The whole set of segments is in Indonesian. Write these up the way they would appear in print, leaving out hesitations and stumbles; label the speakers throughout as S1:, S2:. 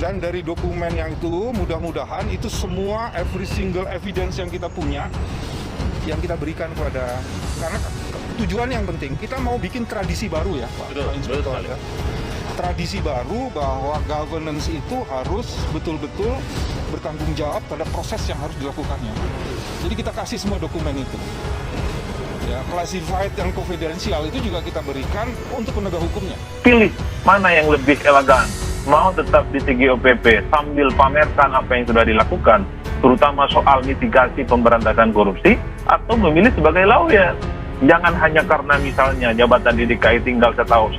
S1: Dan dari dokumen yang itu, mudah-mudahan itu semua every single evidence yang kita punya, yang kita berikan kepada, karena tujuan yang penting, kita mau bikin tradisi baru ya Pak Inspektor. Ya. Tradisi baru bahwa governance itu harus betul-betul bertanggung jawab pada proses yang harus dilakukannya. Jadi kita kasih semua dokumen itu. Ya, classified dan confidential itu juga kita berikan untuk penegak hukumnya.
S2: Pilih mana yang lebih elegan. Mau tetap di TGOPP sambil pamerkan apa yang sudah dilakukan, terutama soal mitigasi pemberantasan korupsi, atau memilih sebagai lawyer. Jangan hanya karena misalnya jabatan di DKI tinggal setahun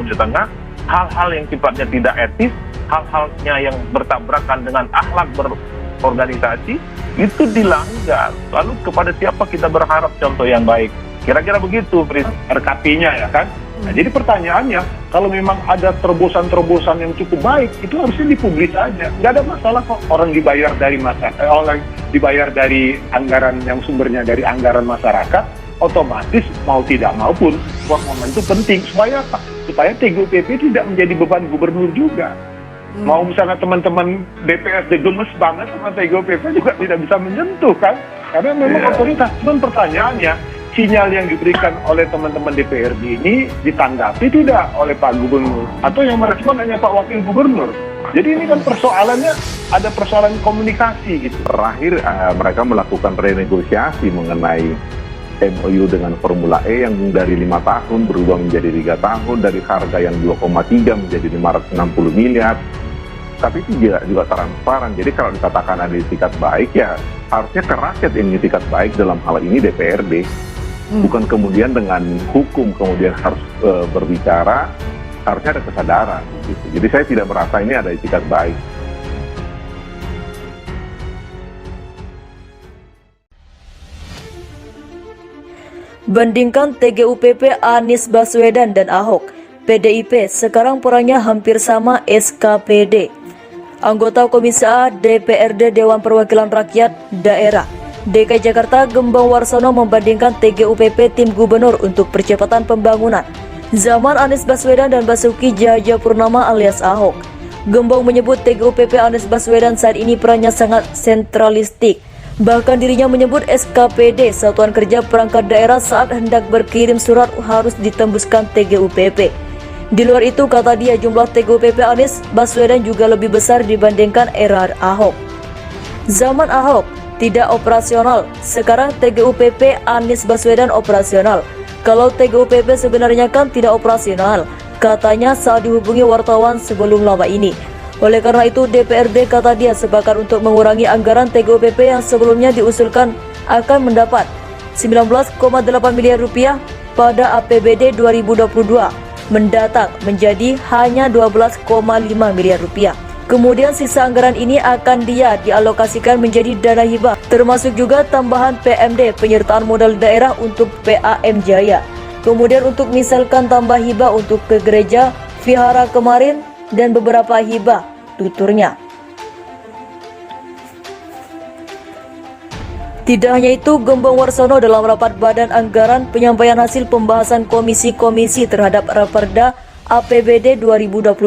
S2: setengah, hal-hal yang sifatnya tidak etis, hal-halnya yang bertabrakan dengan akhlak berorganisasi, itu dilanggar. Lalu kepada siapa kita berharap contoh yang baik? Kira-kira begitu,
S3: RKP-nya ya kan? Nah, jadi pertanyaannya, kalau memang ada terobosan-terobosan yang cukup baik, itu harusnya dipublis aja. Nggak ada masalah kok orang dibayar dari orang dibayar dari anggaran yang sumbernya dari anggaran masyarakat, otomatis mau tidak maupun buat momen itu penting supaya apa? Supaya TGOPP tidak menjadi beban gubernur juga. Mau misalnya teman-teman DPRD gemes banget sama TGOPP juga tidak bisa menyentuh kan? Karena memang otoritas. Cuman pertanyaannya, sinyal yang diberikan oleh teman-teman DPRD ini ditanggapi tidak oleh Pak Gubernur? Atau yang merespon hanya Pak Wakil Gubernur? Jadi ini kan persoalannya, ada persoalan komunikasi gitu.
S4: Terakhir mereka melakukan renegosiasi mengenai MOU dengan Formula E yang dari 5 tahun berubah menjadi 3 tahun, dari harga yang 2,3 menjadi 560 miliar. Tapi itu juga transparan. Jadi kalau dikatakan ada itikat baik, ya harusnya ke rakyat ini itikat baik, dalam hal ini DPRD. Bukan kemudian dengan hukum kemudian harus berbicara, harusnya ada kesadaran gitu. Jadi saya tidak merasa ini ada itikat baik.
S5: Bandingkan TGUPP Anies Baswedan dan Ahok, PDIP sekarang perannya hampir sama SKPD. Anggota Komisi A DPRD Dewan Perwakilan Rakyat Daerah DKI Jakarta Gembong Warsono membandingkan TGUPP tim gubernur untuk percepatan pembangunan zaman Anies Baswedan dan Basuki Cahayapurnama alias Ahok. Gembong menyebut TGUPP Anies Baswedan saat ini perannya sangat sentralistik. Bahkan dirinya menyebut SKPD Satuan Kerja Perangkat Daerah saat hendak berkirim surat harus ditembuskan TGUPP. Di luar itu, kata dia, jumlah TGUPP Anies Baswedan juga lebih besar dibandingkan era Ahok. Zaman Ahok tidak operasional, sekarang TGUPP Anies Baswedan operasional. Kalau TGUPP sebenarnya kan tidak operasional, katanya saat dihubungi wartawan sebelum lama ini. Oleh karena itu DPRD, kata dia, sepakat untuk mengurangi anggaran TGUPP yang sebelumnya diusulkan akan mendapat 19,8 miliar rupiah pada APBD 2022 mendatang menjadi hanya 12,5 miliar rupiah. Kemudian sisa anggaran ini akan dia dialokasikan menjadi dana hibah, termasuk juga tambahan PMD penyertaan modal daerah untuk PAM Jaya. Kemudian untuk misalkan tambah hibah untuk ke gereja, vihara kemarin, dan beberapa hibah, tuturnya. Tidak hanya itu, Gembong Warsono dalam rapat Badan Anggaran penyampaian hasil pembahasan komisi-komisi terhadap Raperda APBD 2022.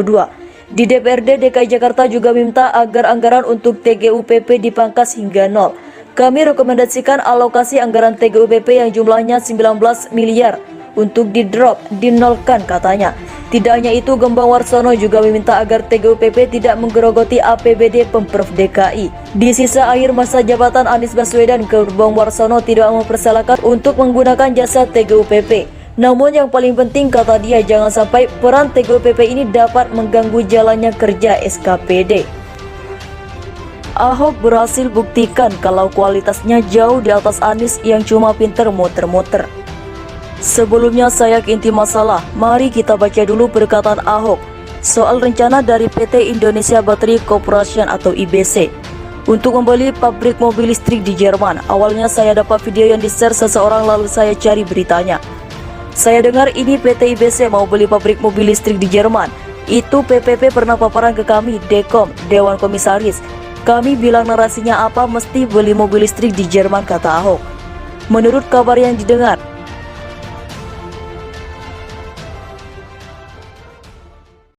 S5: Di DPRD DKI Jakarta juga minta agar anggaran untuk TGUPP dipangkas hingga nol. Kami rekomendasikan alokasi anggaran TGUPP yang jumlahnya 19 miliar untuk di-drop, dinolkan, katanya. Tidak hanya itu, Gembong Warsono juga meminta agar TGUPP tidak menggerogoti APBD Pemprov DKI. Di sisa akhir masa jabatan Anies Baswedan, Gembong Warsono tidak mempersalahkan untuk menggunakan jasa TGUPP. Namun yang paling penting, kata dia, jangan sampai peran TGUPP ini dapat mengganggu jalannya kerja SKPD. Ahok berhasil buktikan kalau kualitasnya jauh di atas Anies yang cuma pinter muter-muter. Sebelumnya saya ke inti masalah, mari kita baca dulu perkataan Ahok soal rencana dari PT Indonesia Battery Corporation atau IBC untuk membeli pabrik mobil listrik di Jerman. Awalnya saya dapat video yang di-share seseorang, lalu saya cari beritanya. Saya dengar ini PT IBC mau beli pabrik mobil listrik di Jerman. Itu PPP pernah paparan ke kami, Dekom, Dewan Komisaris. Kami bilang narasinya apa, mesti beli mobil listrik di Jerman, kata Ahok. Menurut kabar yang didengar,